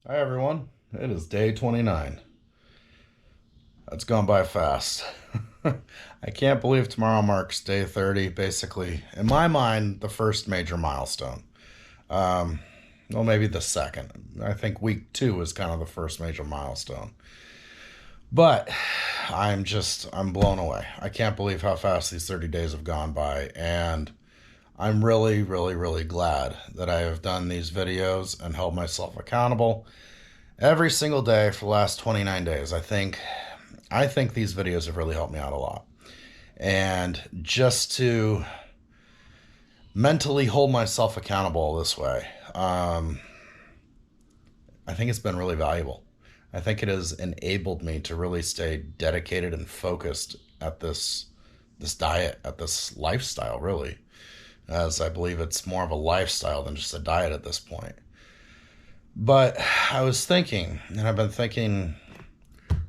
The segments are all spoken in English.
Hi everyone, it is day 29. That's gone by fast. I can't believe tomorrow marks day 30, basically, in my mind, the first major milestone. Um, well, maybe the second. I think week 2 was kind of the first major milestone. But I'm blown away. I can't believe how fast these 30 days have gone by. And I'm really, really, really glad that I have done these videos and held myself accountable every single day for the last 29 days. I think these videos have really helped me out a lot. And just to mentally hold myself accountable this way, I think it's been really valuable. I think it has enabled me to really stay dedicated and focused at this diet, at this lifestyle, really, as I believe it's more of a lifestyle than just a diet at this point. But I was thinking, and I've been thinking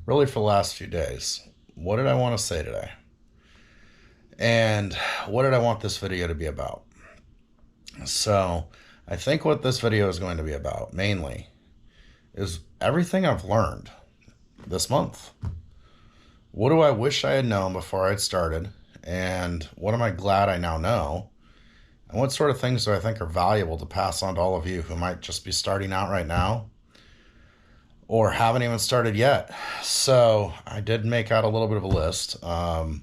really for the last few days, what did I want to say today? And what did I want this video to be about? So I think what this video is going to be about mainly is everything I've learned this month. What do I wish I had known before I'd started? And what am I glad I now know? And what sort of things do I think are valuable to pass on to all of you who might just be starting out right now or haven't even started yet? So I did make out a little bit of a list. And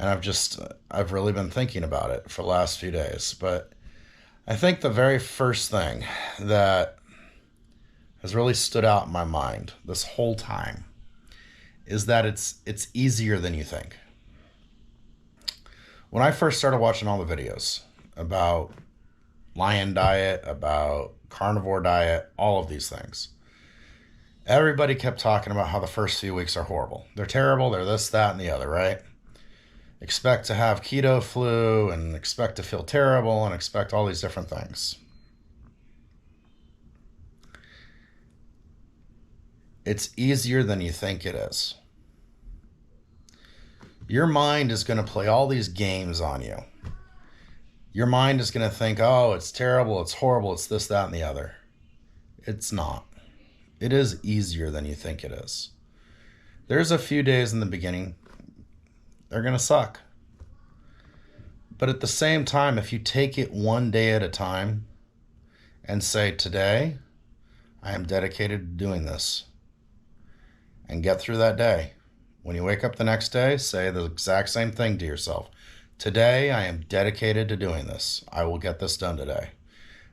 I've really been thinking about it for the last few days. But I think the very first thing that has really stood out in my mind this whole time is that it's easier than you think. When I first started watching all the videos about lion diet, about carnivore diet, all of these things, everybody kept talking about how the first few weeks are horrible. They're terrible, they're this, that, and the other, right? Expect to have keto flu and expect to feel terrible and expect all these different things. It's easier than you think it is. Your mind is going to play all these games on you. Your mind is going to think, oh, it's terrible, it's horrible, it's this, that, and the other. It's not. It is easier than you think it is. There's a few days in the beginning, they're going to suck. But at the same time, if you take it one day at a time and say, today, I am dedicated to doing this, and get through that day. When you wake up the next day, say the exact same thing to yourself. Today, I am dedicated to doing this. I will get this done today.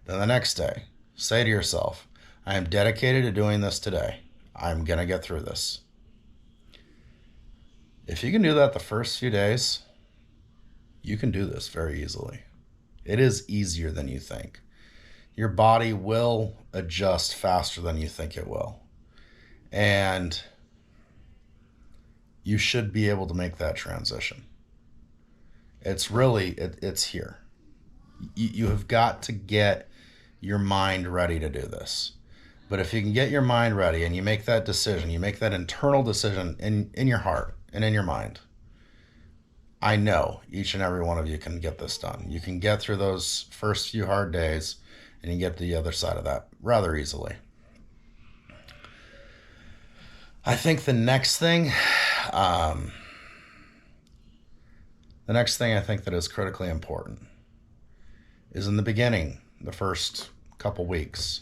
Then the next day, say to yourself, I am dedicated to doing this today. I'm going to get through this. If you can do that the first few days, you can do this very easily. It is easier than you think. Your body will adjust faster than you think it will. And you should be able to make that transition. It's here. You have got to get your mind ready to do this. But if you can get your mind ready and you make that decision, you make that internal decision in your heart and in your mind, I know each and every one of you can get this done. You can get through those first few hard days and you get to the other side of that rather easily. I think the next thing I think that is critically important is in the beginning, the first couple weeks,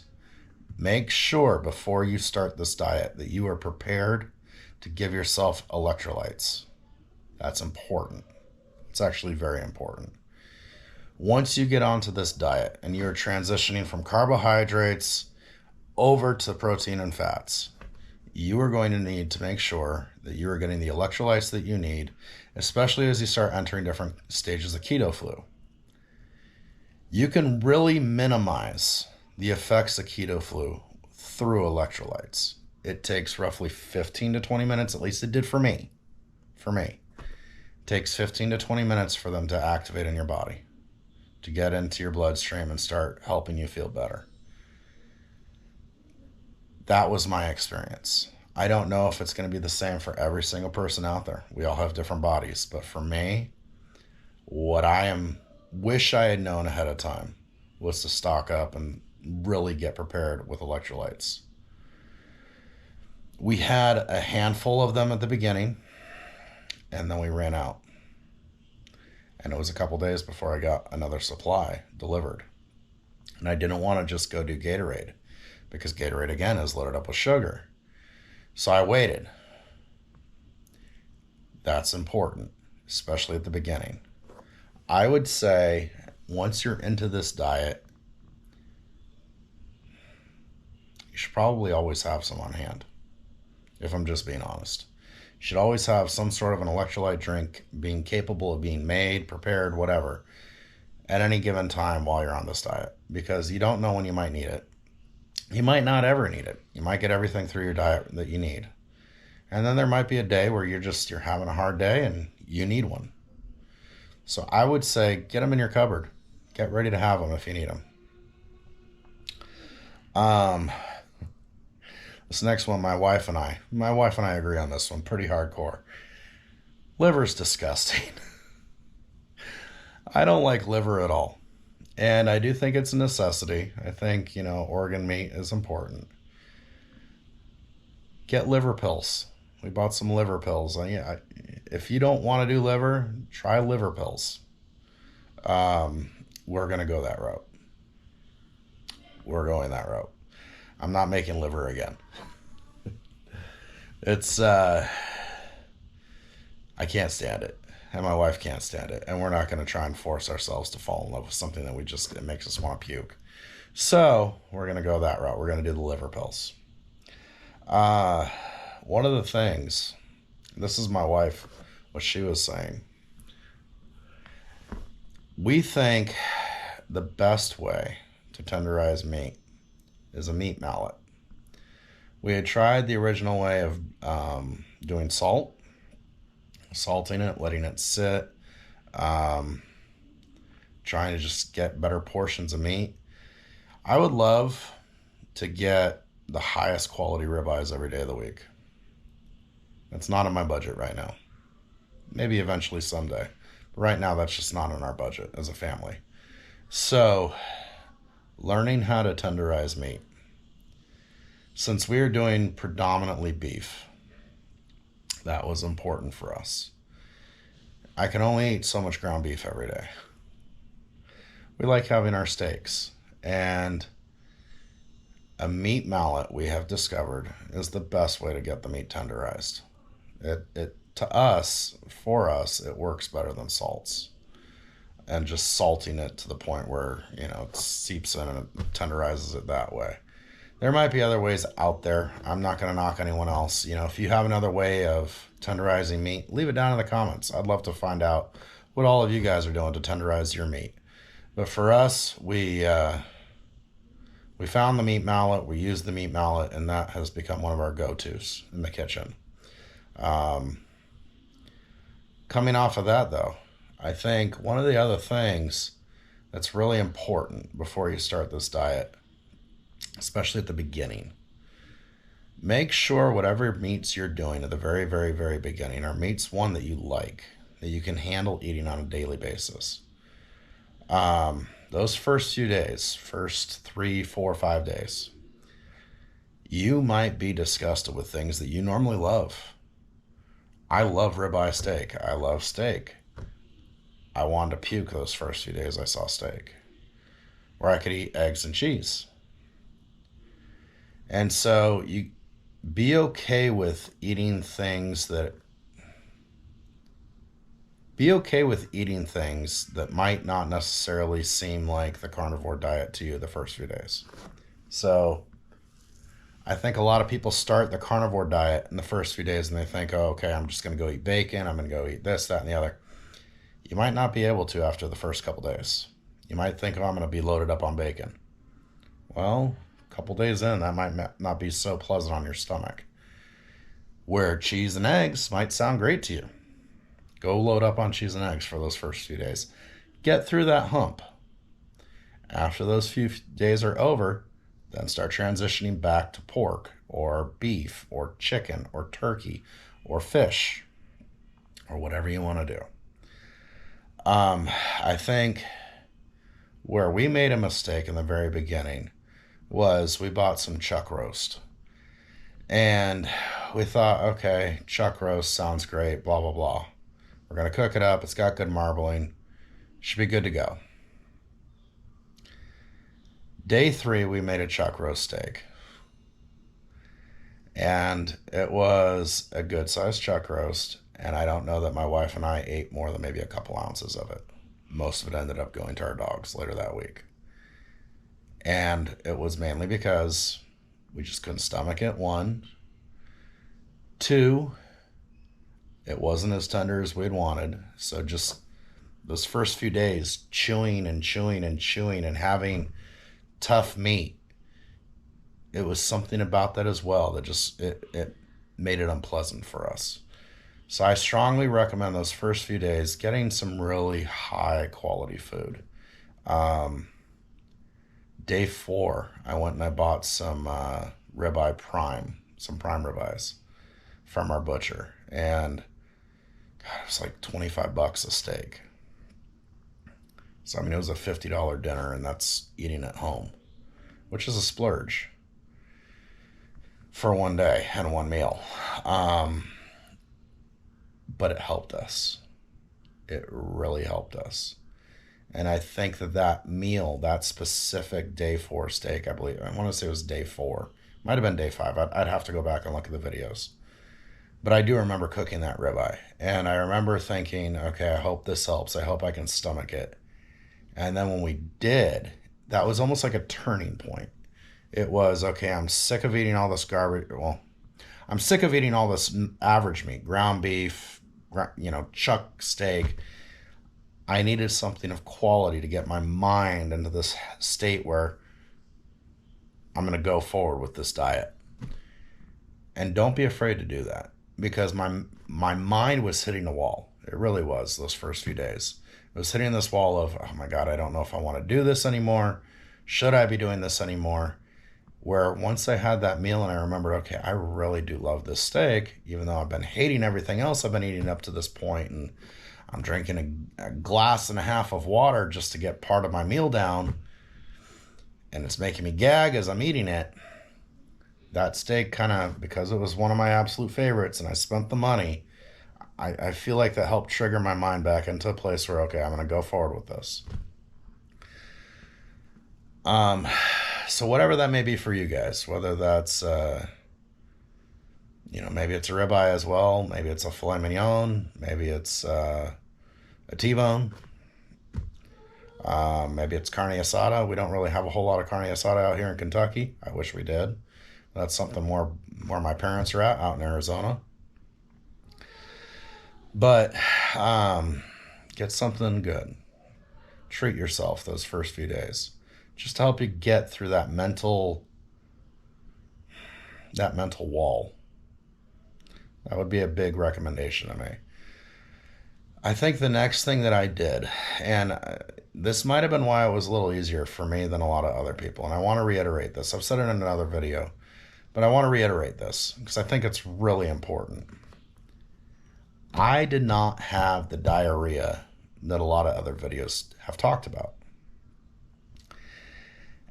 make sure before you start this diet that you are prepared to give yourself electrolytes. That's important. It's actually very important. Once you get onto this diet and you're transitioning from carbohydrates over to protein and fats, you are going to need to make sure that you are getting the electrolytes that you need, especially as you start entering different stages of keto flu. You can really minimize the effects of keto flu through electrolytes. It takes roughly 15 to 20 minutes, at least it did for me. It takes 15 to 20 minutes for them to activate in your body, to get into your bloodstream and start helping you feel better. That was my experience. I don't know if it's going to be the same for every single person out there. We all have different bodies. But for me, what wish I had known ahead of time was to stock up and really get prepared with electrolytes. We had a handful of them at the beginning, and then we ran out. And it was a couple days before I got another supply delivered. And I didn't want to just go do Gatorade because Gatorade, again, is loaded up with sugar. So I waited. That's important, especially at the beginning. I would say once you're into this diet, you should probably always have some on hand, if I'm just being honest. You should always have some sort of an electrolyte drink being capable of being made, prepared, whatever, at any given time while you're on this diet, because you don't know when you might need it. You might not ever need it. You might get everything through your diet that you need. And then there might be a day where you're having a hard day and you need one. So I would say get them in your cupboard. Get ready to have them if you need them. This next one, my wife and I agree on this one pretty hardcore. Liver's disgusting. I don't like liver at all. And I do think it's a necessity. I think, organ meat is important. Get liver pills. We bought some liver pills. If you don't want to do liver, try liver pills. We're going to go that route. We're going that route. I'm not making liver again. I can't stand it. And my wife can't stand it. And we're not going to try and force ourselves to fall in love with something that it makes us want to puke. So we're going to go that route. We're going to do the liver pills. One of the things, this is my wife, what she was saying. We think the best way to tenderize meat is a meat mallet. We had tried the original way of doing salting it, letting it sit, trying to just get better portions of meat. I would love to get the highest quality ribeyes every day of the week. It's not in my budget right now. Maybe eventually someday. But right now, that's just not in our budget as a family. So, learning how to tenderize meat. Since we are doing predominantly beef, that was important for us. I can only eat so much ground beef every day. We like having our steaks. And a meat mallet, we have discovered, is the best way to get the meat tenderized. For us, it works better than salts. And just salting it to the point where, it seeps in and it tenderizes it that way. There might be other ways out there. I'm not going to knock anyone else. If you have another way of tenderizing meat, leave it down in the comments. I'd love to find out what all of you guys are doing to tenderize your meat. But for us, we found the meat mallet, we used the meat mallet, and that has become one of our go-tos in the kitchen. Coming off of that, though, I think one of the other things that's really important before you start this diet, especially at the beginning, make sure whatever meats you're doing at the very, very, very beginning are meats, one, that you like, that you can handle eating on a daily basis. Those first few days, first 3, 4, 5 days, you might be disgusted with things that you normally love. I love ribeye steak. I love steak. I wanted to puke those first few days I saw steak. Or I could eat eggs and cheese. And so you be okay with eating things that might not necessarily seem like the carnivore diet to you the first few days. So I think a lot of people start the carnivore diet in the first few days and they think, oh, okay, I'm just going to go eat bacon. I'm going to go eat this, that, and the other. You might not be able to after the first couple days. You might think, oh, I'm going to be loaded up on bacon. Well, a couple days in, that might not be so pleasant on your stomach. Where cheese and eggs might sound great to you. Go load up on cheese and eggs for those first few days. Get through that hump. After those few days are over, then start transitioning back to pork or beef or chicken or turkey or fish or whatever you want to do. I think where we made a mistake in the very beginning was we bought some chuck roast. And we thought, okay, chuck roast sounds great, blah, blah, blah. We're going to cook it up. It's got good marbling. Should be good to go. Day 3, we made a chuck roast steak. And it was a good sized chuck roast. And I don't know that my wife and I ate more than maybe a couple ounces of it. Most of it ended up going to our dogs later that week. And it was mainly because we just couldn't stomach it, 1. 2, it wasn't as tender as we'd wanted. So just those first few days, chewing and chewing and chewing and having tough meat, it was something about that as well that just, it made it unpleasant for us. So I strongly recommend those first few days getting some really high quality food. Day 4, I went and I bought some ribeye prime, some prime ribeyes from our butcher. And God, it was like $25 a steak. So, I mean, it was a $50 dinner, and that's eating at home, which is a splurge for one day and one meal. But it helped us. It really helped us. And I think that meal, that specific day 4 steak, I believe, I want to say it was day 4. Might have been day 5. I'd have to go back and look at the videos. But I do remember cooking that ribeye. And I remember thinking, okay, I hope this helps. I hope I can stomach it. And then when we did, that was almost like a turning point. It was, okay, I'm sick of eating all this garbage. Well, I'm sick of eating all this average meat, ground beef, chuck steak. I needed something of quality to get my mind into this state where I'm going to go forward with this diet. And don't be afraid to do that, because my mind was hitting a wall. It really was those first few days. It was hitting this wall of, oh my God, I don't know if I want to do this anymore. Should I be doing this anymore? Where once I had that meal and I remembered, okay, I really do love this steak, even though I've been hating everything else I've been eating up to this point, and I'm drinking a glass and a half of water just to get part of my meal down, and it's making me gag as I'm eating it. That steak kind of, because it was one of my absolute favorites and I spent the money, I feel like that helped trigger my mind back into a place where, okay, I'm going to go forward with this. So whatever that may be for you guys, whether that's, maybe it's a ribeye as well, maybe it's a filet mignon, maybe it's a T-bone, maybe it's carne asada. We don't really have a whole lot of carne asada out here in Kentucky. I wish we did. That's something more where my parents are at, out in Arizona. But get something good. Treat yourself those first few days, just to help you get through that mental wall. That would be a big recommendation to me. I think the next thing that I did, and this might have been why it was a little easier for me than a lot of other people, and I want to reiterate this. I've said it in another video, but I want to reiterate this because I think it's really important. I did not have the diarrhea that a lot of other videos have talked about.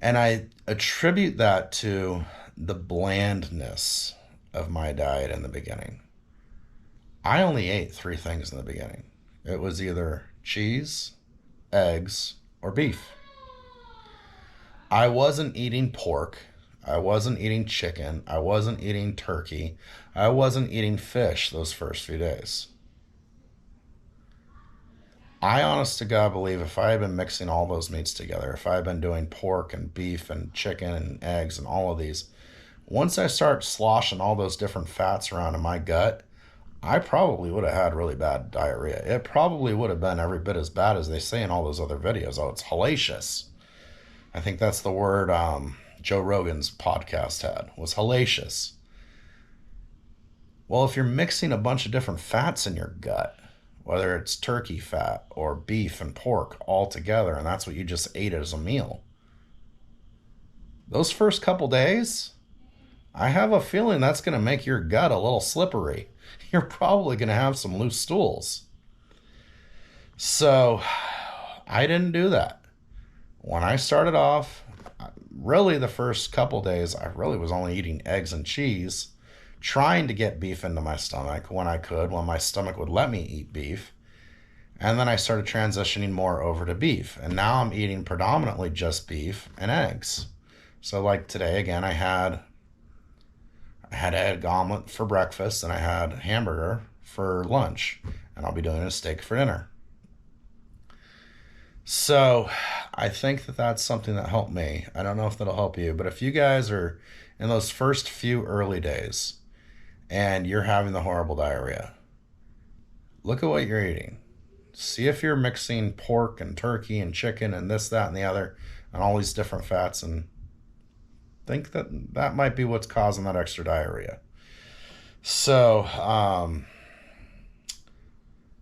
And I attribute that to the blandness of my diet in the beginning. I only ate 3 things in the beginning. It was either cheese, eggs, or beef. I wasn't eating pork. I wasn't eating chicken. I wasn't eating turkey. I wasn't eating fish those first few days. I honest to God believe if I had been mixing all those meats together, if I had been doing pork and beef and chicken and eggs and all of these, once I start sloshing all those different fats around in my gut, I probably would have had really bad diarrhea. It probably would have been every bit as bad as they say in all those other videos. Oh, it's hellacious. I think that's the word Joe Rogan's podcast had, was hellacious. Well, if you're mixing a bunch of different fats in your gut, whether it's turkey fat or beef and pork all together, and that's what you just ate as a meal, those first couple days, I have a feeling that's going to make your gut a little slippery. You're probably going to have some loose stools. So I didn't do that. When I started off, really the first couple days, I really was only eating eggs and cheese, trying to get beef into my stomach when I could, when my stomach would let me eat beef. And then I started transitioning more over to beef. And now I'm eating predominantly just beef and eggs. So like today, again, I had egg omelet for breakfast and I had hamburger for lunch. And I'll be doing a steak for dinner. So I think that that's something that helped me. I don't know if that'll help you, but if you guys are in those first few early days and you're having the horrible diarrhea, look at what you're eating. See if you're mixing pork and turkey and chicken and this, that, and the other, and all these different fats, and think that that might be what's causing that extra diarrhea. So,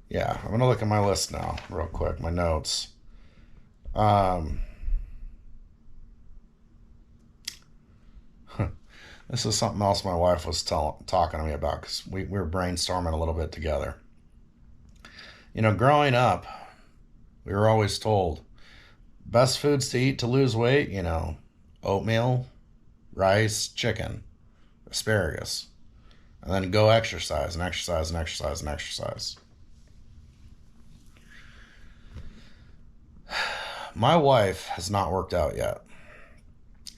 yeah, I'm going to look at my list now real quick, my notes. This is something else my wife was talking to me about because we were brainstorming a little bit together. You know, growing up, we were always told best foods to eat to lose weight, you know, oatmeal, rice, chicken, asparagus, and then go exercise and exercise and exercise and exercise. My wife has not worked out yet.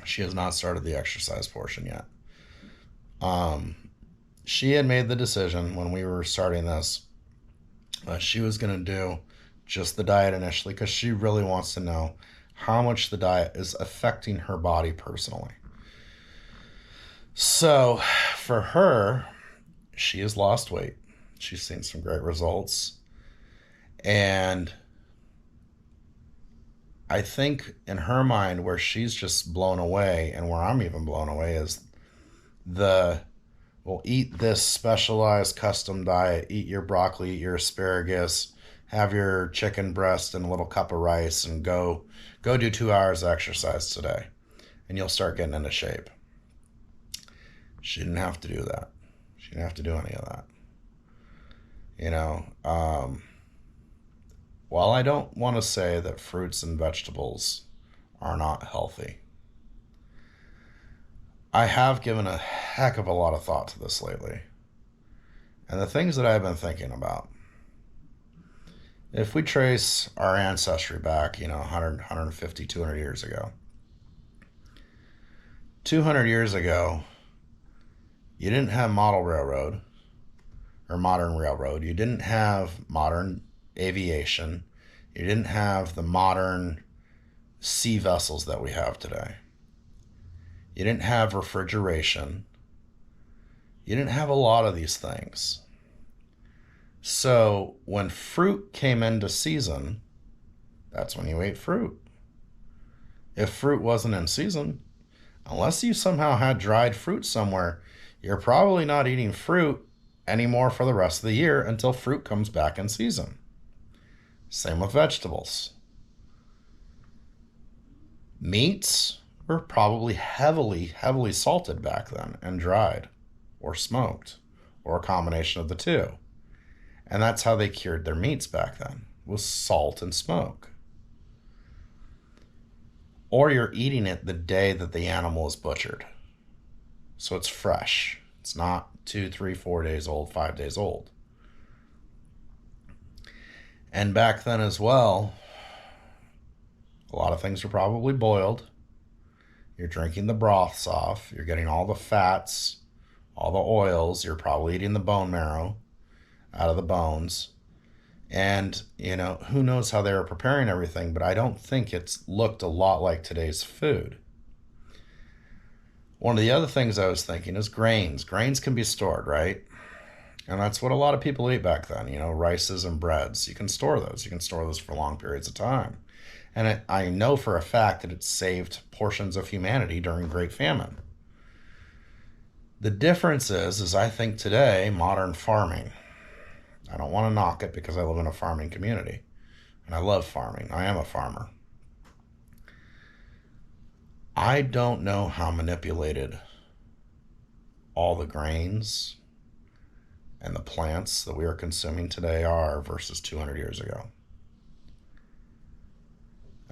She has not started the exercise portion yet. She had made the decision when we were starting this, she was going to do just the diet initially because she really wants to know how much the diet is affecting her body personally. So for her, she has lost weight. She's seen some great results. And I think in her mind, where she's just blown away and where I'm even blown away is well, eat this specialized custom diet, eat your broccoli, eat your asparagus, have your chicken breast and a little cup of rice, and go do 2 hours of exercise today, and you'll start getting into shape. She didn't have to do that. She didn't have to do any of that. You know, while I don't want to say that fruits and vegetables are not healthy, I have given a heck of a lot of thought to this lately. And the things that I've been thinking about, if we trace our ancestry back, 100, 150, 200 years ago, 200 years ago, you didn't have model railroad or modern railroad. You didn't have modern aviation. You didn't have the modern sea vessels that we have today. You didn't have refrigeration. You didn't have a lot of these things. So when fruit came into season, that's when you ate fruit. If fruit wasn't in season, unless you somehow had dried fruit somewhere, you're probably not eating fruit anymore for the rest of the year until fruit comes back in season. Same with vegetables. Meats were probably heavily salted back then and dried or smoked or a combination of the two. And that's how they cured their meats back then, was salt and smoke. Or you're eating it the day that the animal is butchered. So it's fresh. It's not 2, 3, 4 days old, 5 days old. And back then as well, a lot of things are probably boiled. You're drinking the broths off. You're getting all the fats, all the oils. You're probably eating the bone marrow out of the bones. And, who knows how they were preparing everything, but I don't think it's looked a lot like today's food. One of the other things I was thinking is grains. Grains can be stored, right? And that's what a lot of people ate back then, rices and breads. You can store those. You can store those for long periods of time. And I know for a fact that it saved portions of humanity during Great Famine. The difference is I think today, modern farming, I don't want to knock it because I live in a farming community. And I love farming. I am a farmer. I don't know how manipulated all the grains and the plants that we are consuming today are versus 200 years ago.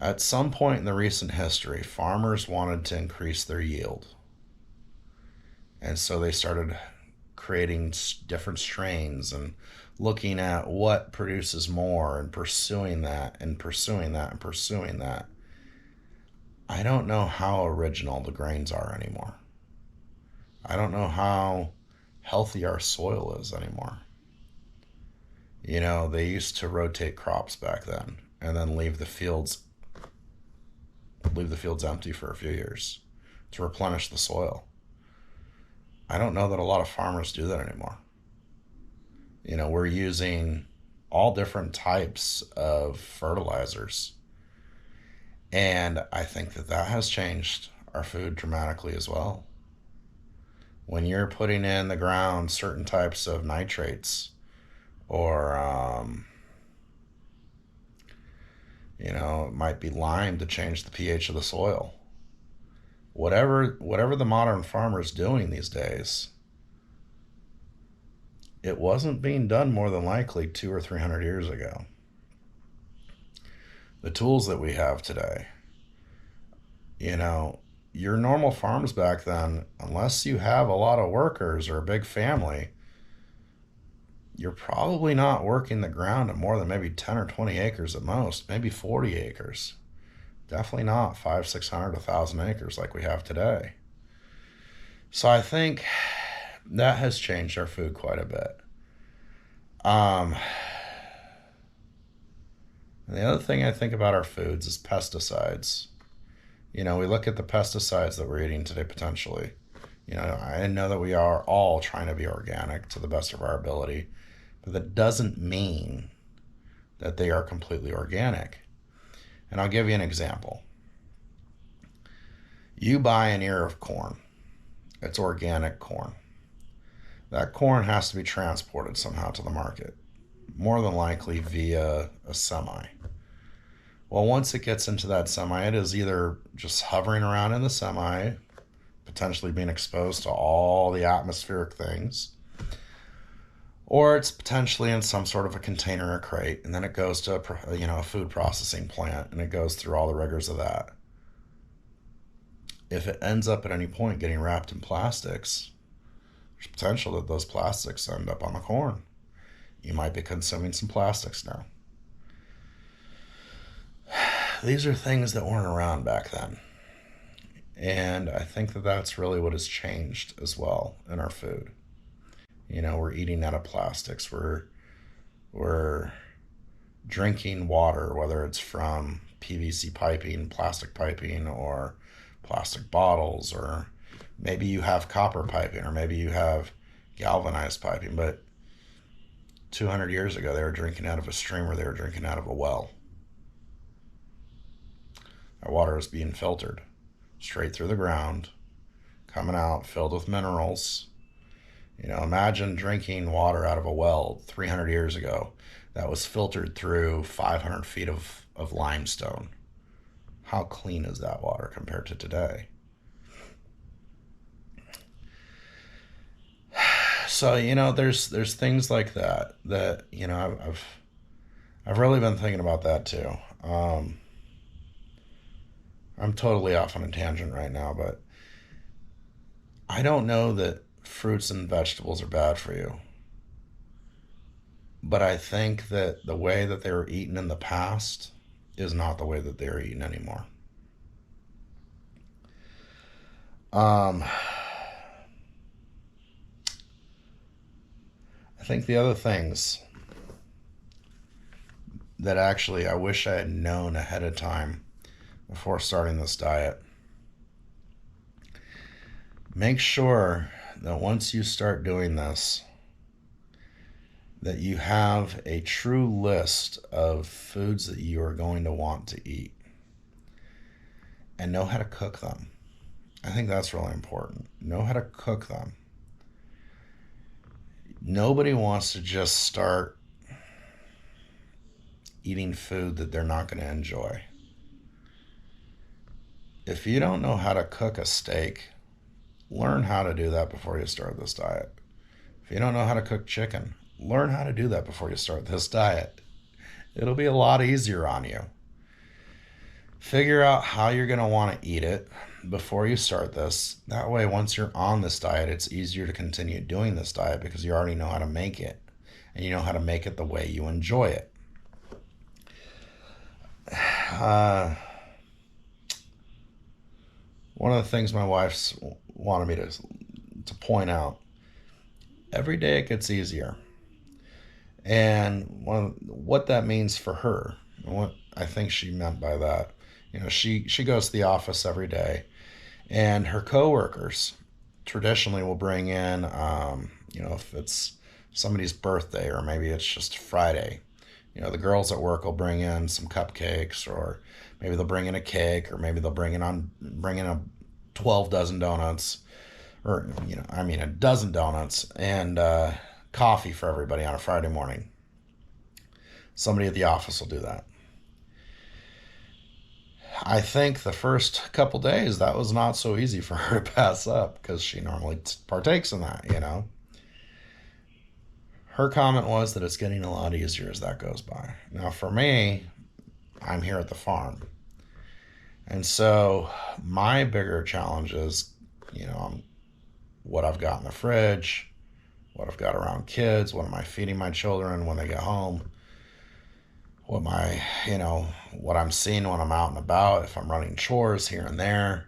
At some point in the recent history, farmers wanted to increase their yield. And so they started creating different strains and looking at what produces more and pursuing that and pursuing that and pursuing that. I don't know how original the grains are anymore. I don't know how healthy our soil is anymore. You know, they used to rotate crops back then and then leave the fields empty for a few years to replenish the soil. I don't know that a lot of farmers do that anymore. You know, we're using all different types of fertilizers. And I think that that has changed our food dramatically as well. When you're putting in the ground certain types of nitrates or, you know, it might be lime to change the pH of the soil. Whatever the modern farmer is doing these days, it wasn't being done more than likely 200 or 300 years ago. The tools that we have today, you know, your normal farms back then, unless you have a lot of workers or a big family, you're probably not working the ground at more than maybe 10 or 20 acres at most, maybe 40 acres. Definitely not 500, 600, 1,000 acres like we have today. So I think that has changed our food quite a bit. And the other thing I think about our foods is pesticides. You know, we look at the pesticides that we're eating today potentially. You know, I know that we are all trying to be organic to the best of our ability, but that doesn't mean that they are completely organic. And I'll give you an example. You buy an ear of corn. It's organic corn. That corn has to be transported somehow to the market, more than likely via a semi. Well, once it gets into that semi, it is either just hovering around in the semi, potentially being exposed to all the atmospheric things, or it's potentially in some sort of a container or crate, and then it goes to a food processing plant, and it goes through all the rigors of that. If it ends up at any point getting wrapped in plastics, there's potential that those plastics end up on the corn. You might be consuming some plastics now. These are things that weren't around back then. And I think that that's really what has changed as well in our food. You know, we're eating out of plastics. We're drinking water, whether it's from PVC piping, plastic piping, or plastic bottles, or maybe you have copper piping, or maybe you have galvanized piping. But 200 years ago, they were drinking out of a stream, or they were drinking out of a well. That water is being filtered straight through the ground, coming out filled with minerals. You know, imagine drinking water out of a well 300 years ago that was filtered through 500 feet of limestone. How clean is that water compared to today? So, you know, there's things like that you know, I've really been thinking about that too. I'm totally off on a tangent right now, but I don't know that fruits and vegetables are bad for you. But I think that the way that they were eaten in the past is not the way that they are eaten anymore. I think the other things that actually I wish I had known ahead of time before starting this diet. Make sure that once you start doing this, that you have a true list of foods that you are going to want to eat and know how to cook them. I think that's really important. Know how to cook them. Nobody wants to just start eating food that they're not going to enjoy. If you don't know how to cook a steak, learn how to do that before you start this diet. If you don't know how to cook chicken, learn how to do that before you start this diet. It'll be a lot easier on you. Figure out how you're going to want to eat it before you start this. That way, once you're on this diet, it's easier to continue doing this diet because you already know how to make it. And you know how to make it the way you enjoy it. One of the things my wife's wanted me to point out, every day it gets easier. And what that means for her, and what I think she meant by that, she goes to the office every day, and her coworkers traditionally will bring in, if it's somebody's birthday or maybe it's just Friday, the girls at work will bring in some cupcakes, or maybe they'll bring in a cake, or maybe they'll bring in a 12 dozen donuts, or a dozen donuts and coffee for everybody on a Friday morning. Somebody at the office will do that. I think the first couple days that was not so easy for her to pass up because she normally partakes in that, Her comment was that it's getting a lot easier as that goes by. Now for me, I'm here at the farm. And so my bigger challenge is, what I've got in the fridge, what I've got around kids, what am I feeding my children when they get home, what I'm seeing when I'm out and about, if I'm running chores here and there,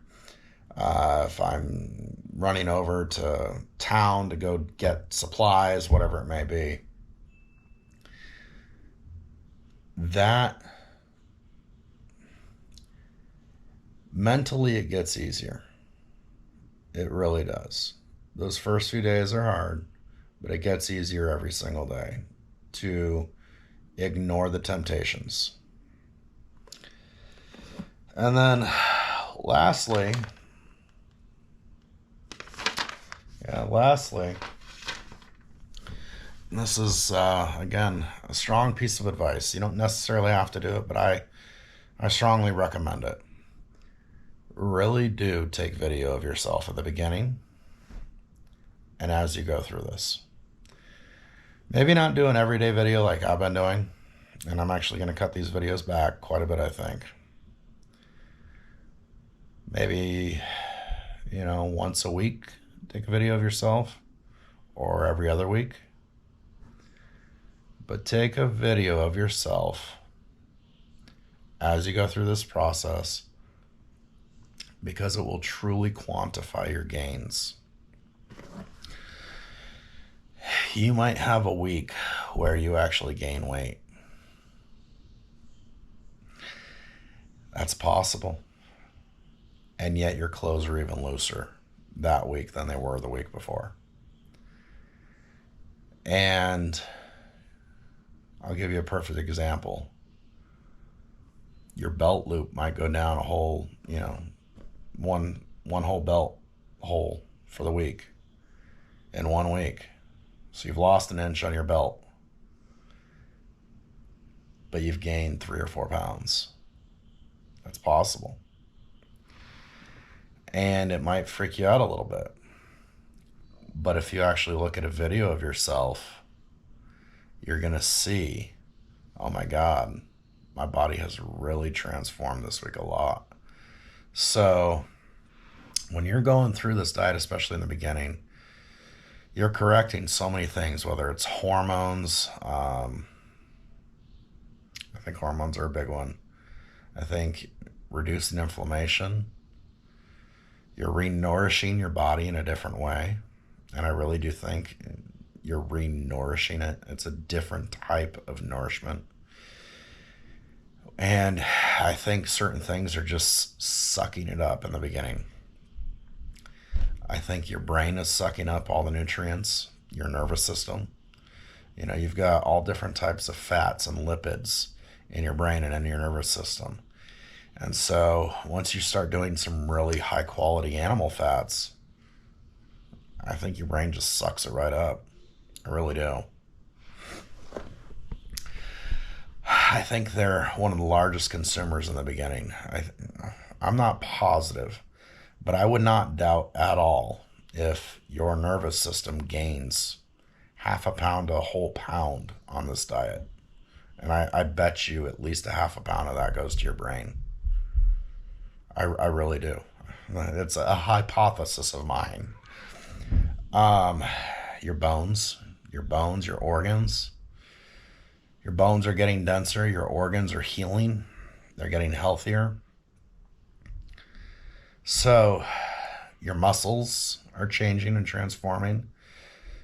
if I'm running over to town to go get supplies, whatever it may be. That mentally it gets easier. It really does. Those first few days are hard, but it gets easier every single day to ignore the temptations. And then lastly, this is, again, a strong piece of advice. You don't necessarily have to do it, but I strongly recommend it. Really do take video of yourself at the beginning and as you go through this. Maybe not do an everyday video like I've been doing, and I'm actually going to cut these videos back quite a bit, I think. Maybe, once a week, take a video of yourself, or every other week. But take a video of yourself as you go through this process, because it will truly quantify your gains. You might have a week where you actually gain weight. That's possible. And yet your clothes are even looser that week than they were the week before. And I'll give you a perfect example. Your belt loop might go down a whole, one whole belt hole for the week in 1 week. So you've lost an inch on your belt, but you've gained 3 or 4 pounds. That's possible. And it might freak you out a little bit. But if you actually look at a video of yourself, you're going to see, oh my God, my body has really transformed this week a lot. So when you're going through this diet, especially in the beginning, you're correcting so many things, whether it's hormones. I think hormones are a big one. I think reducing inflammation. You're re-nourishing your body in a different way. And I really do think you're re-nourishing it. It's a different type of nourishment. And I think certain things are just sucking it up in the beginning. I think your brain is sucking up all the nutrients, your nervous system. You've got all different types of fats and lipids in your brain and in your nervous system. And so once you start doing some really high quality animal fats, I think your brain just sucks it right up. I really do. I think they're one of the largest consumers in the beginning. I'm not positive, but I would not doubt at all if your nervous system gains half a pound to a whole pound on this diet. And I bet you at least a half a pound of that goes to your brain. I really do. It's a hypothesis of mine. Your bones, your organs. Your bones are getting denser. Your organs are healing. They're getting healthier. So your muscles are changing and transforming.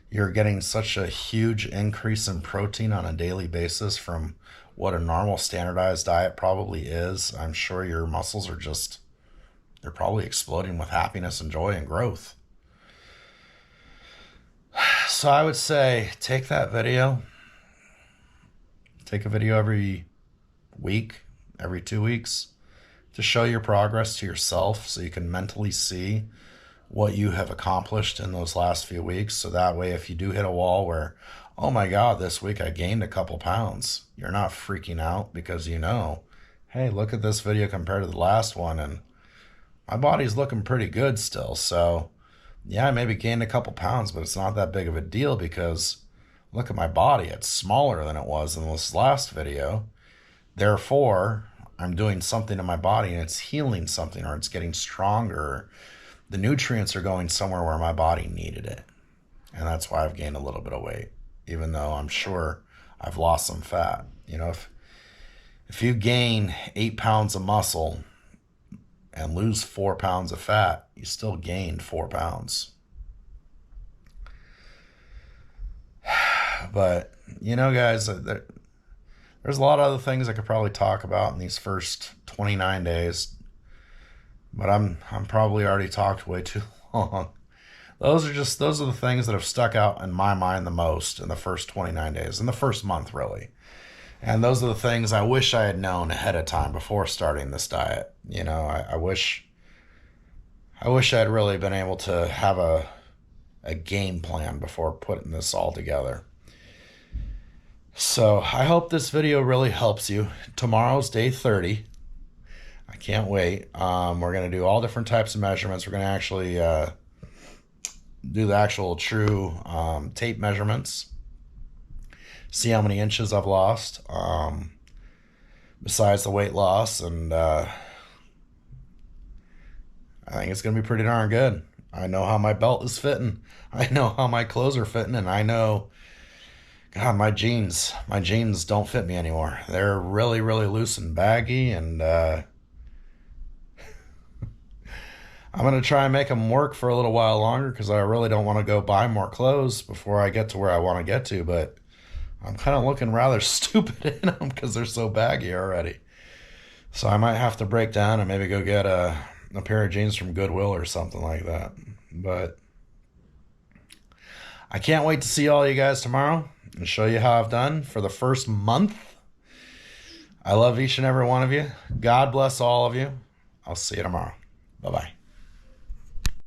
You're getting such a huge increase in protein on a daily basis from what a normal standardized diet probably is. I'm sure your muscles are just, they're probably exploding with happiness and joy and growth. So I would say take that video, take a video every week, every 2 weeks, to show your progress to yourself so you can mentally see what you have accomplished in those last few weeks. So that way, if you do hit a wall where, oh my God, this week I gained a couple pounds, you're not freaking out because you know, hey, look at this video compared to the last one and my body's looking pretty good still. So yeah, I maybe gained a couple pounds, but it's not that big of a deal because look at my body. It's smaller than it was in this last video. Therefore, I'm doing something to my body and it's healing something or it's getting stronger. The nutrients are going somewhere where my body needed it. And that's why I've gained a little bit of weight, even though I'm sure I've lost some fat. You know, if you gain 8 pounds of muscle and lose 4 pounds of fat, you still gained 4 pounds. But, you know, guys, there's a lot of other things I could probably talk about in these first 29 days. But I'm probably already talked way too long. Those are the things that have stuck out in my mind the most in the first 29 days, in the first month, really. And those are the things I wish I had known ahead of time before starting this diet. You know, I wish I had really been able to have a game plan before putting this all together. So I hope this video really helps you. Tomorrow's day 30. I can't wait. We're going to do all different types of measurements. We're going to actually do the actual true tape measurements. See how many inches I've lost besides the weight loss. And I think it's going to be pretty darn good. I know how my belt is fitting. I know how my clothes are fitting. And I know, God, my jeans don't fit me anymore. They're really, really loose and baggy. And I'm going to try and make them work for a little while longer because I really don't want to go buy more clothes before I get to where I want to get to. But I'm kind of looking rather stupid in them because they're so baggy already. So I might have to break down and maybe go get a pair of jeans from Goodwill or something like that. But I can't wait to see all you guys tomorrow and show you how I've done for the first month. I love each and every one of you. God bless all of you. I'll see you tomorrow. Bye-bye.